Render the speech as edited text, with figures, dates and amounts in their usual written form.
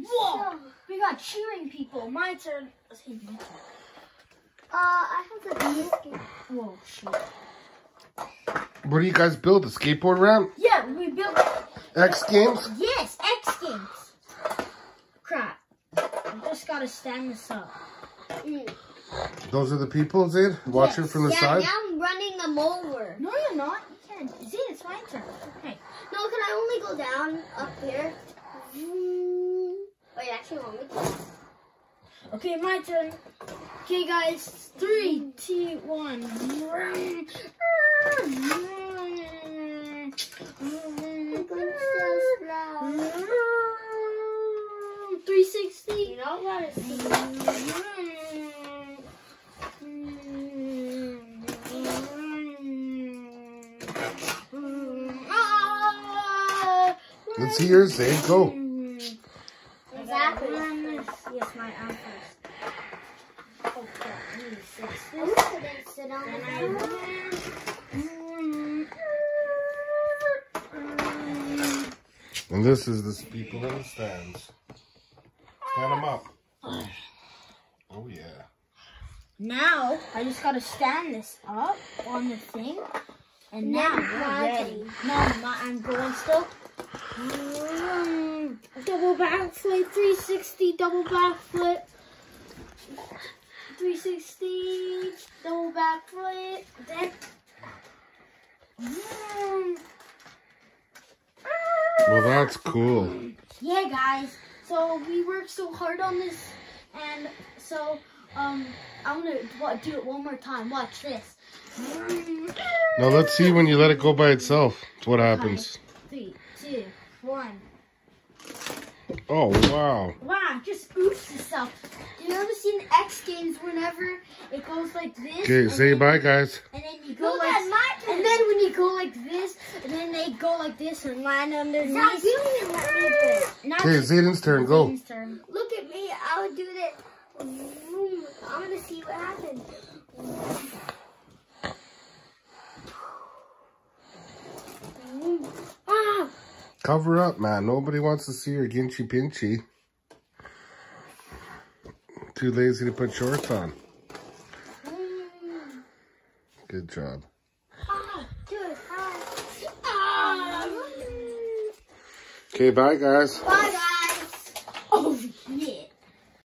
Whoa! We got cheering people. My turn. Okay, my turn. I have the biscuit. Whoa, shoot. What do you guys build? A skateboard ramp? Yeah, we built. X Games? Yes, X Games. Crap. I just gotta stand this up. Those are the people, Zayd? Watching from the side? Yeah, now I'm running them over. No, you're not. You can't. Zane, it's my turn. Okay. No, can I only go down up here? Wait, actually, want me to? Okay, my turn. Okay, guys. 3, 2, 1. 360. You know what? Let's see yours, Zayd. Go. Exactly. Yes, my arm first. Okay, Sit on then the I And this is the people in the stands. Stand them up. Oh, yeah. Now, I just gotta stand this up on the thing. And now, we're ready. No, I'm going still. Double backflip, 360, double backflip. 360, double backflip. Then. Well, that's cool. Yeah, guys. So we worked so hard on this, and so I'm gonna do it one more time. Watch this. Now let's see when you let it go by itself. What happens? 3, 2, 1. Oh, wow. Wow, just oops itself. You ever seen X Games whenever it goes like this? Okay, say bye, guys. And then you go like, and then when you go like this, and then they go like this and land underneath. Stop doing it, let me do it. Okay, Zayden's turn. Go. Zayden's turn. Look at me. I would do that. I'm gonna see what happens. Ah! Cover up, man. Nobody wants to see your ginchy pinchy. Too lazy to put shorts on. Good job. Good. Okay, bye, guys. Bye.